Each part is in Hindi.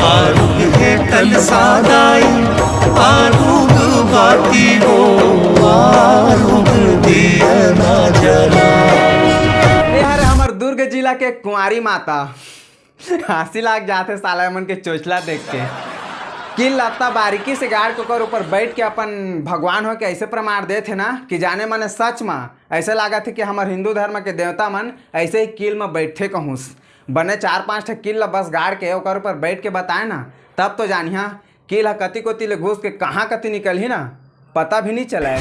आरुग है कल सादाई आरुग बाती हो आरुग दिया ना जला। यार हमर दुर्ग जिला के कुंवारी माता हंसी लाग जाते साला मन के चोचला देख के कि लता बारीकी से गाड़ के ओकर ऊपर बैठ के अपन भगवान हो के ऐसे प्रमाण दे थे ना कि जाने माने सच में ऐसे लगा थे कि हमारे हिंदू धर्म के देवता मन ऐसे ही कील में बैठे कहूँस बने 4-5 ठे कील बस गाड़ के ओकर ऊपर बैठ के बताए ना तब तो जानिया कील ह कति कोती ले घुस के कहाँ कति निकल ही ना पता भी नहीं चला।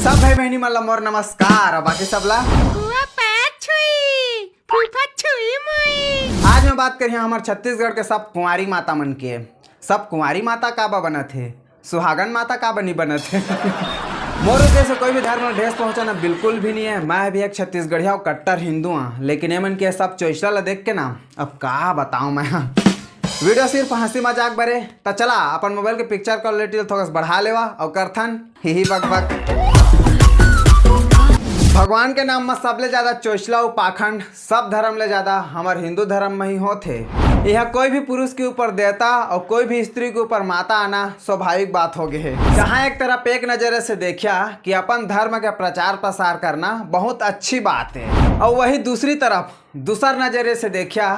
सब भाई बहनी मतलब मोर नमस्कार और बाकी सब ला आज मैं बात करिए हमारे छत्तीसगढ़ के सब कुंवारी माता मन के। सब कुंवारी माता का बा बना थे सुहागन माता का बनी बना थे मोर जैसे कोई भी धर्म में ढेस पहुंचाना बिल्कुल भी नहीं है। मैं भी एक छत्तीसगढ़िया और कट्टर हिंदू हाँ लेकिन ये मन के सब चोइसला ला देख के ना अब का बताऊं मैं। वीडियो सिर्फ हंसी मजाक बरे तो चला अपन मोबाइल के पिक्चर क्वालिटी थोड़ा बढ़ा लेवा और करथन ही बक बक। भगवान के नाम में सबले ज्यादा चोचला और पाखंड सब धर्म ले ज्यादा हमारे हिंदू धर्म में ही होते। यह कोई भी पुरुष के ऊपर देवता और कोई भी स्त्री के ऊपर माता आना स्वाभाविक बात हो गई है। जहाँ एक तरफ एक नजरे से देखा कि अपन धर्म का प्रचार प्रसार करना बहुत अच्छी बात है और वही दूसरी तरफ दूसर नजरे से देखा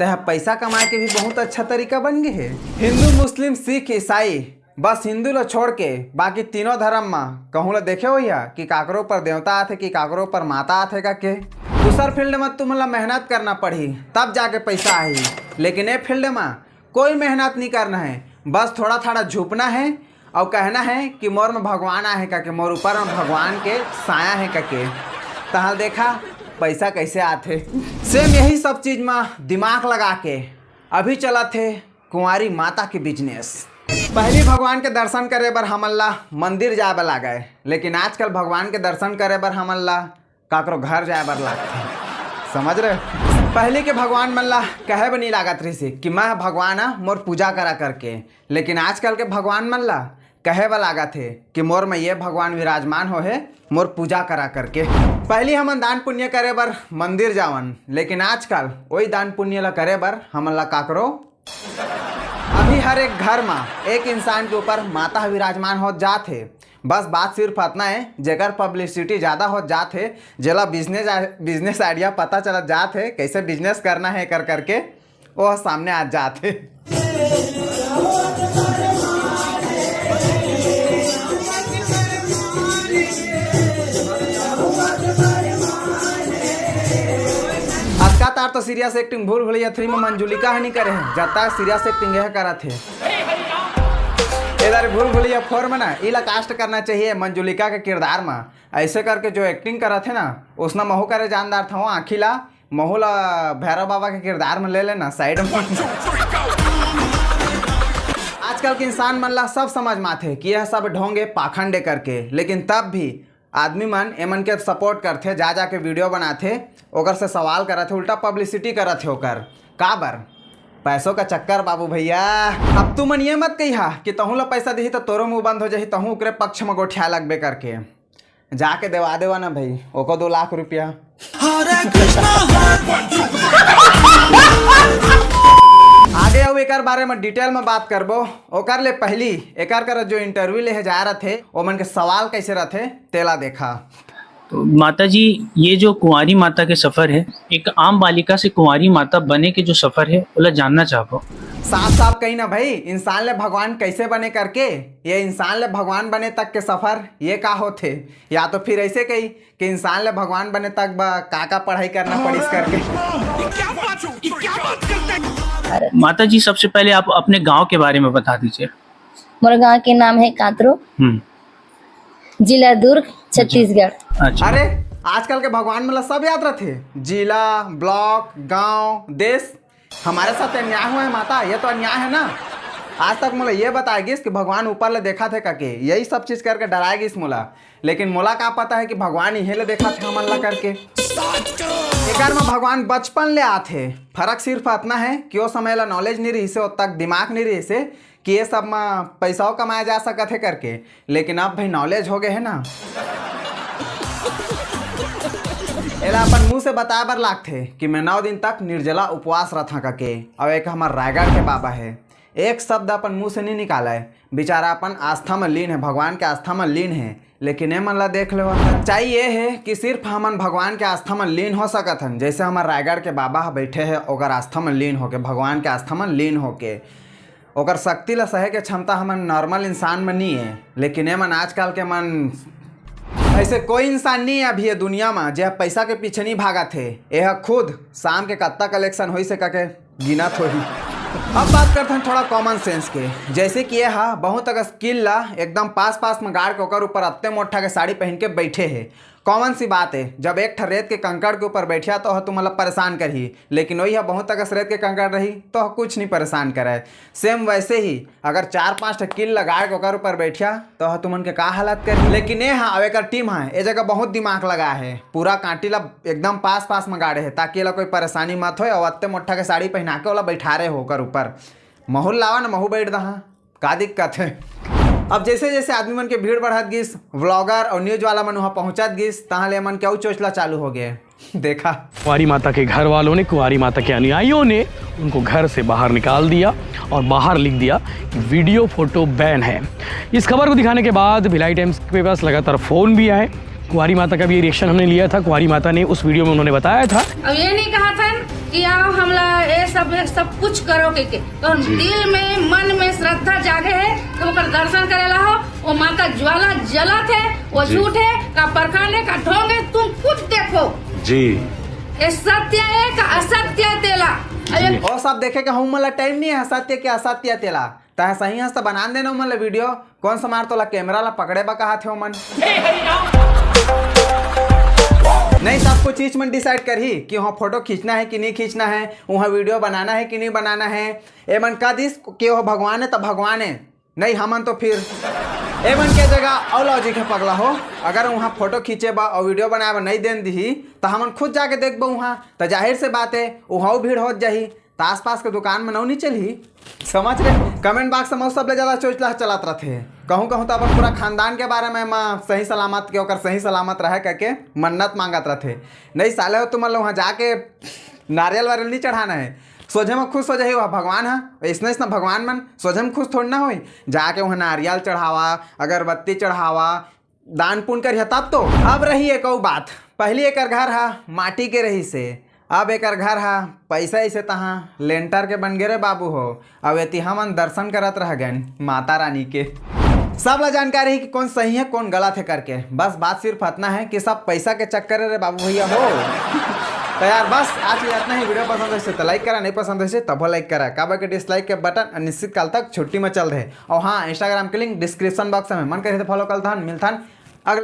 तो पैसा कमाए के भी बहुत अच्छा तरीका बन गए है। हिंदू मुस्लिम सिख ईसाई बस हिंदू लो छोड़ के बाकी तीनों धर्म में कहूँ ला देखे हो कि काकरों पर देवता आते कि काकरों पर माता आते का के दूसर फील्ड में तुम ला मेहनत करना पड़ी तब जाके पैसा आई लेकिन ये फील्ड में कोई मेहनत नहीं करना है बस थोड़ा थोड़ा झुकना है और कहना है कि मोर में भगवान आए का के मोर ऊपर में भगवान के साया है का के तहाल देखा पैसा कैसे आते। सेम यही सब चीज में दिमाग लगा के अभी चला थे कुंवारी माता के बिजनेस। पहली भगवान के दर्शन करे बर हमन ला मंदिर जाए बर लागे लेकिन आजकल भगवान के दर्शन करे बर हमन ला काकरो घर जाए बर लागथे समझ रहे। पहले के भगवान मन ला कहे बर नहीं लागत रही से कि मैं भगवान आ मोर पूजा करा करके लेकिन आजकल के भगवान मन ला कहे बर लागत है कि मोर में ये भगवान विराजमान हो है मोर पूजा करा करके। पहली हमन दान पुण्य करे बर मंदिर जावन लेकिन आजकल वही दान पुण्य ला करे बर हमन ला काकरो अभी हर एक घर में एक इंसान के ऊपर माता विराजमान हो जाते। बस बात सिर्फ इतना है जेकर पब्लिसिटी ज़्यादा हो जाते जेला बिजनेस आइडिया पता चला जाते कैसे बिजनेस करना है कर करके वो सामने आ जाते। का तार तो सीरियस एक्टिंग भूल भुलैया 3 में मंजुलिका है नहीं करे हैं जब तक सीरियस एक्टिंग यह करा थे इधर भूल भुलैया 4 में ना इला कास्ट करना चाहिए मंजुलिका के किरदार में ऐसे करके जो एक्टिंग करा थे ना उसने महू करे जानदार था आखिला महू ला भैरव बाबा के किरदार में ले लेना साइड में। आजकल के इंसान मन ला सब समझ में आते कि यह सब ढोंगे पाखंडे करके लेकिन तब भी आदमी मन एमन के सपोर्ट करते जा जाके वीडियो बनाते ओकर से सवाल करते उल्टा पब्लिसिटी करते ओकर का बर पैसों का चक्कर बाबू भैया। अब तू मन ये मत कहिया कि तहूँ ला पैसा दी तो तोरो मुँह बंद हो जाही तहूँ ओकरे पक्ष में गोठिया लगबे करके जाके देवा देवा ना भाई ओको 2 लाख रुपया। आगे अब एक बारे में डिटेल में बात करबो ओकर ले पहली एक कर जो इंटरव्यू ले जा रहे थे वो मन के सवाल कैसे रहते तेला देखा। तो माता जी ये जो कुंवारी माता के सफर है एक आम बालिका से कुंवारी माता बने के जो सफर है बोला जानना चाहो। साफ साफ कही ना भाई इंसान ले भगवान कैसे बने करके ये इंसान ले भगवान बने तक के सफर ये का होते या तो फिर ऐसे कही कि इंसान ले भगवान बने तक का पढ़ाई करना पड़ी करके। माता जी सबसे पहले आप अपने गांव के बारे में बता दीजिए। मोर गांव के नाम है कातरो जिला दुर्ग छत्तीसगढ़। अच्छा। अरे आजकल के भगवान मतलब सब याद रहते जिला ब्लॉक गांव देश हमारे साथ अन्याय हुआ है माता ये तो अन्याय है ना। आज तक मुला ये बताएगी कि भगवान ऊपर ले देखा थे करके यही सब चीज करके डराएगी इस मुला लेकिन मुला का पता है कि भगवान यही ले देखा थे हमन ला करके। एक में भगवान बचपन ले आते फर्क सिर्फ इतना है कि वो समय ला नॉलेज नहीं रही से तक दिमाग नहीं रही से कि ये सब में पैसा कमाया जा सकते है करके लेकिन अब भाई नॉलेज हो गए है ना। एला अपन मुंह से बताए बर लागथे कि मैं 9 दिन तक निर्जला उपवास रथा करके। अब एक हमार रायगढ़ के बाबा है, एक शब्द अपन मुंह से नहीं निकाला है, बेचारा अपन आस्था में लीन है, भगवान के आस्था में लीन है। लेकिन ये मन ला देख लो, सच्चाई ये है कि सिर्फ हमन भगवान के आस्था में लीन हो सकत हन। जैसे हमार रायगढ़ के बाबा बैठे हैं, ओकर आस्था में लीन होके, भगवान के आस्था में लीन होके, ओकर शक्ति ला सहे के क्षमता हमन नॉर्मल इंसान में नहीं है। लेकिन ये मन आजकल के मन ऐसे कोई इंसान नहीं है अभी ये दुनिया में जो पैसा के पीछे नहीं भागा थे। यह खुद शाम के कत्ता कलेक्शन हो सका के गिना थोड़ी। अब बात करते हैं थोड़ा कॉमन सेंस के। जैसे कि यह बहुत अगर स्किल ला एकदम पास में गाड़ के ओकर ऊपर अत्ते मोटा के साड़ी पहन के बैठे है। कॉमन सी बात है, जब एक रेत के कंकड़ के ऊपर बैठिया तो तुम मतलब परेशान करही, लेकिन वही है बहुत अगर रेत के कंकड़ रही तो कुछ नहीं परेशान करे। सेम वैसे ही अगर 4-5 किल लगा के ओकर ऊपर बैठिया तो तुमन के का हालत करी। लेकिन ये हाँ, अब एक टीम है, ये जगह बहुत दिमाग लगा है, पूरा कांटी ला एकदम पास में गाड़े है ताकि ला कोई परेशानी मत हो। और अत्ते मोटा के साड़ी पहना के वाला बैठा रहे हो ओकर ऊपर। महू लावा ना, महू बैठ दहा, का दिक्कत है। अब जैसे जैसे आदमी मन के भीड़ बढ़त गिस, व्लॉगर और न्यूज वाला मन वहाँ पहुँचत गिस, तहाँ ले मन क्या चोचला चालू हो गए। देखा कुंवारी माता के घर वालों ने, कुंवारी माता के अनुयायियों ने उनको घर से बाहर निकाल दिया और बाहर लिख दिया कि वीडियो फोटो बैन है। इस खबर को दिखाने के बाद भिलाई टाइम्स के पास लगातार फ़ोन भी आए। कुंवारी माता का भी ये रिएक्शन हमने लिया था। कुंवारी माता ने उस वीडियो में उन्होंने बताया था, अब ये नहीं कहा था कि आओ हमला ये सब कुछ करो के तो दिल में मन में श्रद्धा जागे है तो ओकर दर्शन करेला हो। वो माँ का ज्वाला जलत है, वो झूठ है का परखाने का ढोंग है, तुम कुछ देखो जी। ये सत्य है का असत्य तेला और सब देखे के हम मतलब टाइम नहीं है सत्य के असत्य तेला तह सही हंस बना देना मतलब वीडियो कौन सा मार तो ला कैमरा ला पकड़े बा कहा थे मन नहीं। सब कुछ चीज में डिसाइड कर ही कि वहाँ फोटो खींचना है कि नहीं खींचना है, वहाँ वीडियो बनाना है कि नहीं बनाना है। ए मन का दिस कि वो भगवान है तो भगवान है, नहीं हमन तो फिर ए मन के जगह और लॉजिक है पगला हो। अगर वहाँ फोटो खींचे बा और वीडियो बनाए बा नहीं देन दी तो हमन खुद जाके देख बा वहाँ, तो जाहिर से बात है वहाँ भीड़ हो जाही, तो आस पास के दुकान में नहीं चली। समझ रहे कमेंट बॉक्स में सबले ज़्यादा चोचला चलत रहते। कहूँ तो अपन पूरा खानदान के बारे में माँ सही सलामत के ओकर सही सलामत रहे करके मन्नत मांगत रहते। नहीं साले हो तुम मतलब वहाँ जाके नारियल वारियल नहीं चढ़ाना है, सोझे में खुश हो जाए वह भगवान है। इसने भगवान मन सोझे में खुश थोड़ी ना हो, जाके वहाँ नारियल चढ़ावा, अगरबत्ती चढ़ावा, दान पुण्य करिए तब तो। अब रही एक और बात, पहली एक घर है माटी के रही से, अब एक घर है पैसा ऐसे तहाँ लेंटर के बन गए रे बाबू हो। अब एति हमन दर्शन करत रह गए माता रानी के। सब ला जानकारी है कि कौन सही है कौन गलत है करके, बस बात सिर्फ इतना है कि सब पैसा के चक्कर है रे बाबू भैया हो। तो यार बस आज के इतना ही। वीडियो पसंद है तो लाइक करा, नहीं पसंद है तब लाइक करा, काबा के डिसलाइक के बटन अनिश्चित काल तक छुट्टी में चल रहे। और हाँ, इंस्टाग्राम के लिंक डिस्क्रिप्शन बॉक्स में, मन करे तो फॉलो कर मिलता